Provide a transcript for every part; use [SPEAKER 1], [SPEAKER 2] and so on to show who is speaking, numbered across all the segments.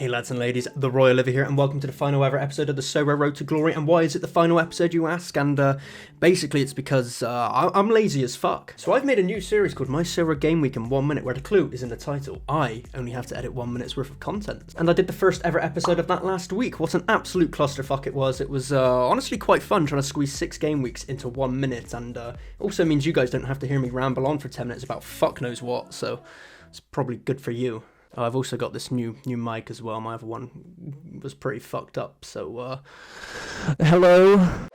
[SPEAKER 1] Hey lads and ladies, the Royalivi here, and welcome to the final ever episode of the Sorare Road to Glory. And why is it the final episode, you ask? And basically it's because I'm lazy as fuck. So I've made a new series called My Sorare Game Week in 1 minute, where the clue is in the title. I only have to edit 1 minute's worth of content. And I did the first ever episode of that last week. What an absolute clusterfuck it was. It was honestly quite fun trying to squeeze 6 game weeks into 1 minute, and also means you guys don't have to hear me ramble on for 10 minutes about fuck knows what, so it's probably good for you. I've also got this new mic as well. My other one was pretty fucked up, so hello.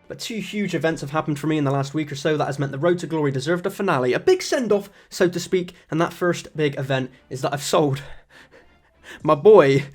[SPEAKER 1] But 2 huge events have happened for me in the last week or so that has meant the Road to Glory deserved a finale, a big send-off, so to speak, and that first big event is that I've sold my boy,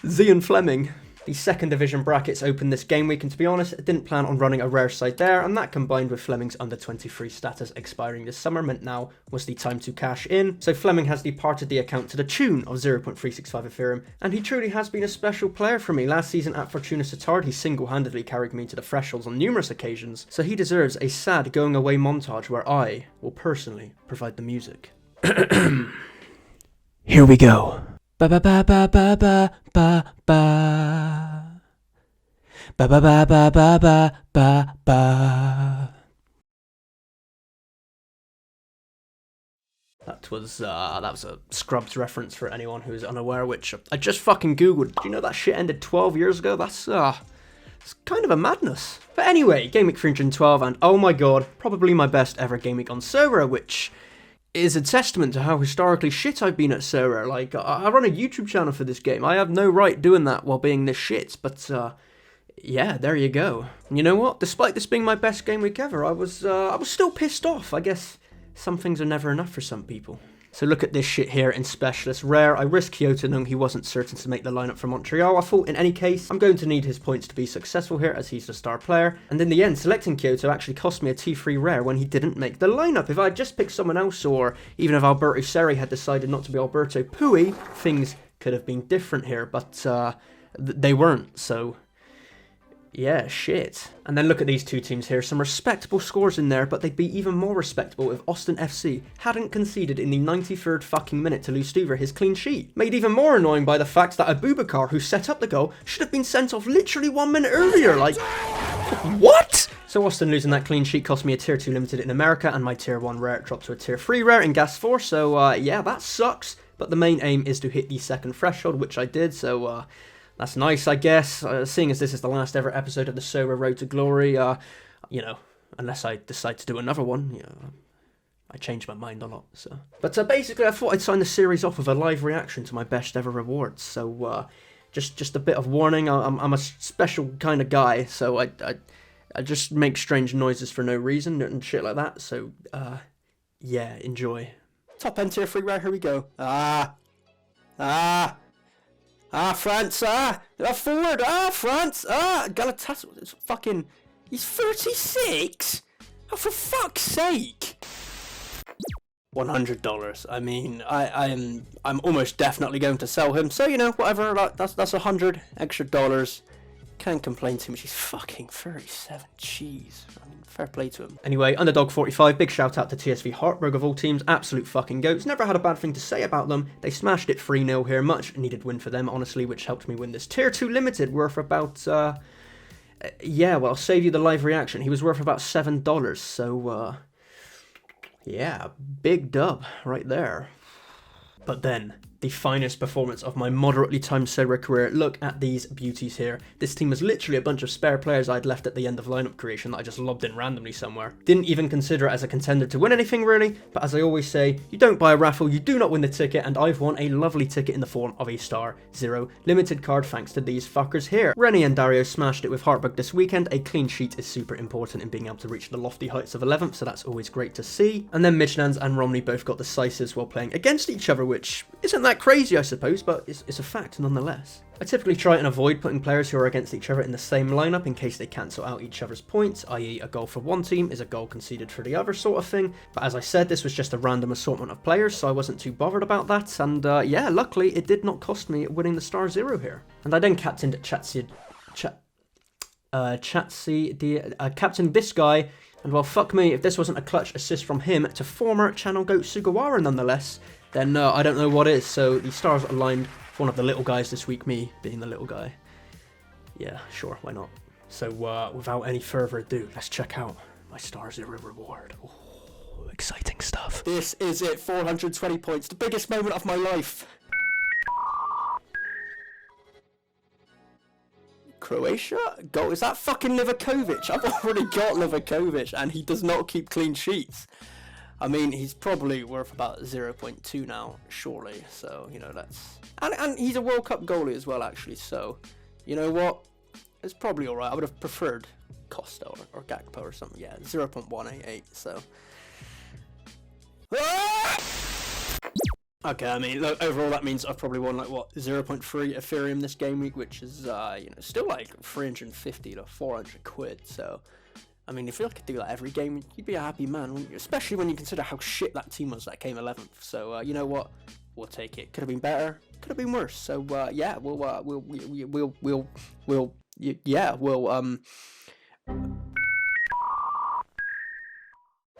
[SPEAKER 1] Zian Fleming. The second division brackets opened this game week, and to be honest, I didn't plan on running a rare side there, and that combined with Fleming's under 23 status expiring this summer meant now was the time to cash in. So Fleming has departed the account to the tune of 0.365 Ethereum, and he truly has been a special player for me. Last season at Fortuna Sittard, he single-handedly carried me to the thresholds on numerous occasions, so he deserves a sad going away montage where I will personally provide the music. Here we go. Ba ba ba ba ba ba ba ba ba ba ba ba ba ba ba ba. That was a Scrubs reference for anyone who is unaware, which I just fucking googled. Do you know that shit ended 12 years ago? That's it's kind of a madness. But anyway, Game Week 312, and oh my god, probably my best ever Game Week on Sorare, which is a testament to how historically shit I've been at Sorare. Like, I run a YouTube channel for this game. I have no right doing that while being this shit, but yeah, there you go. And you know what? Despite this being my best game week ever, I was still pissed off. I guess some things are never enough for some people. So look at this shit here in Specialist Rare. I risked Kyoto knowing he wasn't certain to make the lineup for Montreal. I thought in any case, I'm going to need his points to be successful here as he's the star player. And in the end, selecting Kyoto actually cost me a T3 Rare when he didn't make the lineup. If I had just picked someone else, or even if Alberto Seri had decided not to be Alberto Pui, things could have been different here, but they weren't, so yeah, shit. And then look at these 2 teams here. Some respectable scores in there, but they'd be even more respectable if Austin FC hadn't conceded in the 93rd fucking minute to lose Stuver his clean sheet. Made even more annoying by the fact that Abubakar, who set up the goal, should have been sent off literally 1 minute earlier. Like, what? So Austin losing that clean sheet cost me a tier 2 limited in America, and my tier 1 rare dropped to a tier 3 rare in Gas 4, so yeah, that sucks. But the main aim is to hit the second threshold, which I did, so that's nice, I guess. Seeing as this is the last ever episode of the Sorare Road to Glory, you know, unless I decide to do another one, you know, I change my mind a lot, so. But basically, I thought I'd sign the series off with a live reaction to my best ever rewards, so just a bit of warning. I'm a special kind of guy, so I just make strange noises for no reason and shit like that, so yeah, enjoy. Top end tier 3 rare, here we go. France, forward, France, Galatasaray, it's fucking, he's 36? Oh, for fuck's sake! $100. I mean, I'm almost definitely going to sell him, so, you know, whatever, that's $100 extra dollars. Can't complain too much. He's fucking 37. Jeez. I mean, fair play to him. Anyway, Underdog 45, big shout out to TSV Hartberg of all teams. Absolute fucking goats. Never had a bad thing to say about them. They smashed it 3-0 here. Much needed win for them, honestly, which helped me win this tier 2 limited worth about, yeah, well, I'll save you the live reaction. He was worth about $7, so, yeah, big dub right there. But then, the finest performance of my moderately timed Sorare career. Look at these beauties here. This team was literally a bunch of spare players I'd left at the end of lineup creation that I just lobbed in randomly somewhere. Didn't even consider it as a contender to win anything really, but as I always say, you don't buy a raffle, you do not win the ticket, and I've won a lovely ticket in the form of a star 0 limited card thanks to these fuckers here. Rennie and Dario smashed it with Hartberg this weekend. A clean sheet is super important in being able to reach the lofty heights of 11th, so that's always great to see. And then Michelans and Romney both got decisives while playing against each other, which isn't that crazy, I suppose, but it's a fact nonetheless. I typically try and avoid putting players who are against each other in the same lineup in case they cancel out each other's points, i.e. a goal for one team is a goal conceded for the other sort of thing, but as I said, this was just a random assortment of players, so I wasn't too bothered about that, and yeah, luckily it did not cost me winning the star 0 here. And I then captained captained this guy, and well, fuck me, if this wasn't a clutch assist from him to former channel goat Sugawara nonetheless, then I don't know what is. So the stars aligned one of the little guys this week, me being the little guy. Yeah, sure, why not? So without any further ado, let's check out my Star Zero reward. Ooh, exciting stuff. This is it, 420 points, the biggest moment of my life. Croatia? Goal, is that fucking Livakovic? I've already got Livakovic and he does not keep clean sheets. I mean, he's probably worth about 0.2 now, surely. So, you know, that's... And he's a World Cup goalie as well, actually. So, you know what? It's probably alright. I would have preferred Costa or Gakpo or something. Yeah, 0.188, so... Okay, I mean, look, overall that means I've probably won, like, what, 0.3 Ethereum this game week, which is, you know, still, like, 350 to 400 quid, so... I mean, if you could do that every game, you'd be a happy man, wouldn't you? Especially when you consider how shit that team was that came 11th. So, you know what? We'll take it. Could have been better. Could have been worse. So, yeah,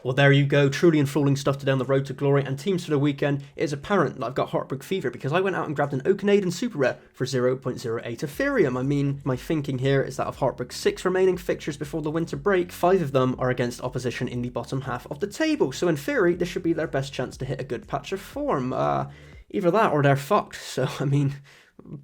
[SPEAKER 1] Well, there you go, truly enthralling stuff to down the road to glory, and teams for the weekend. It is apparent that I've got Heartbreak Fever because I went out and grabbed an Oakanaden Super Rare for 0.08 Ethereum. I mean, my thinking here is that of Heartbreak's 6 remaining fixtures before the winter break, 5 of them are against opposition in the bottom half of the table, so in theory, this should be their best chance to hit a good patch of form. Either that or they're fucked, so, I mean...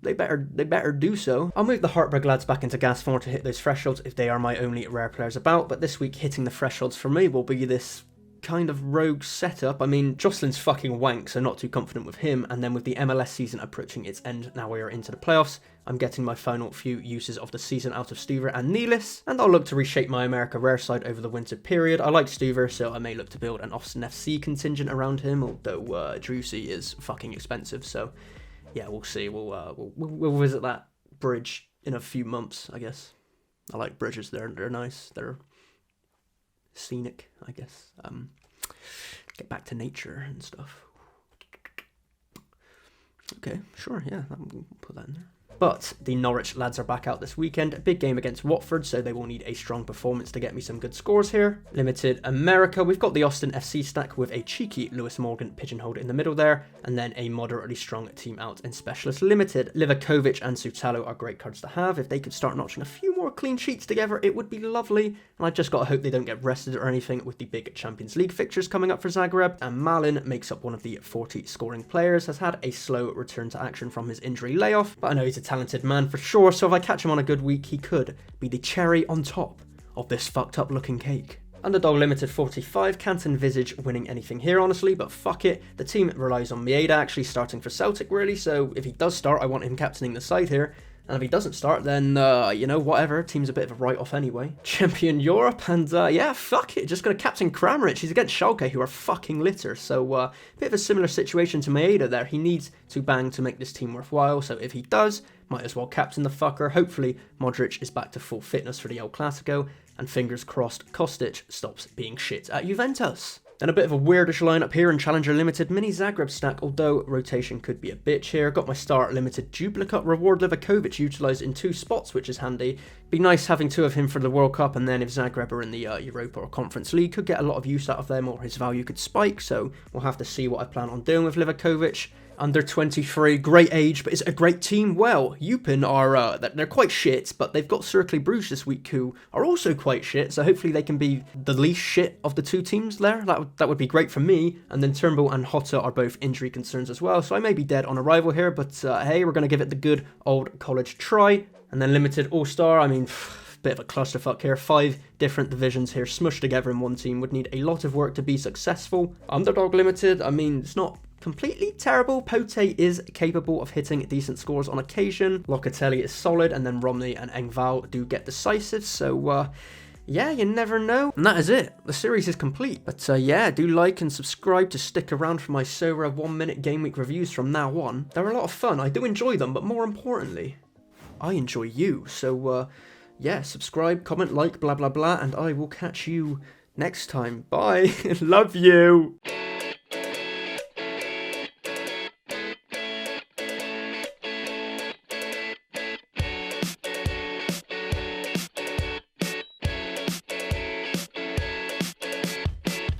[SPEAKER 1] They better do so. I'll move the Heartbreak lads back into gas form to hit those thresholds if they are my only rare players about, but this week hitting the thresholds for me will be this kind of rogue setup. I mean, Jocelyn's fucking wank, so not too confident with him, and then with the MLS season approaching its end, now we are into the playoffs, I'm getting my final few uses of the season out of Stuver and Neelis, and I'll look to reshape my America rare side over the winter period. I like Stuver, so I may look to build an Austin FC contingent around him, although Drusy is fucking expensive, so... Yeah, we'll see. We'll visit that bridge in a few months, I guess. I like bridges. They're nice. They're scenic, I guess. Get back to nature and stuff. Okay, sure. Yeah, we'll put that in there. But the Norwich lads are back out this weekend. A big game against Watford, so they will need a strong performance to get me some good scores here. Limited America, we've got the Austin FC stack with a cheeky Lewis Morgan pigeonholed in the middle there, and then a moderately strong team out in Specialist Limited. Livakovic and Sutalo are great cards to have. If they could start notching a few more clean sheets together, it would be lovely. And I just got to hope they don't get rested or anything with the big Champions League fixtures coming up for Zagreb. And Malin makes up one of the 40 scoring players, has had a slow return to action from his injury layoff, but I know he's a talented man for sure, so if I catch him on a good week, he could be the cherry on top of this fucked up looking cake. Underdog Limited 45, can't envisage winning anything here honestly, but fuck it, the team relies on Maeda actually starting for Celtic really, so if he does start, I want him captaining the side here. And if he doesn't start, then, you know, whatever. Team's a bit of a write-off anyway. Champion Europe, and, yeah, fuck it. Just gonna captain Kramaric. He's against Schalke, who are fucking litter. So, bit of a similar situation to Maeda there. He needs to bang to make this team worthwhile. So if he does, might as well captain the fucker. Hopefully, Modric is back to full fitness for the El Clasico. And fingers crossed, Kostic stops being shit at Juventus. Then a bit of a weirdish lineup here in Challenger Limited mini Zagreb stack, although rotation could be a bitch here. Got my Star Limited duplicate reward Livakovic utilised in 2 spots, which is handy. Be nice having 2 of him for the World Cup, and then if Zagreb are in the Europa or Conference League, could get a lot of use out of them, or his value could spike, so we'll have to see what I plan on doing with Livakovic. Under 23, great age, but is it a great team? Well, Eupen are, they're quite shit, but they've got Cercle Bruges this week who are also quite shit, so hopefully they can be the least shit of the 2 teams there. That would be great for me. And then Turnbull and Hotta are both injury concerns as well, so I may be dead on arrival here, but hey, we're going to give it the good old college try. And then Limited All-Star, I mean... Bit of a clusterfuck here, 5 different divisions here smushed together in one team would need a lot of work to be successful. Underdog Limited, I mean, it's not completely terrible. Pote is capable of hitting decent scores on occasion. Locatelli is solid, and then Romney and Engval do get decisive, so yeah, you never know. And that is it. The series is complete. But yeah, do like and subscribe to stick around for my Sorare 1-minute game week reviews from now on. They're a lot of fun. I do enjoy them, but more importantly, I enjoy you. So yeah, subscribe, comment, like, blah, blah, blah, and I will catch you next time. Bye. Love you.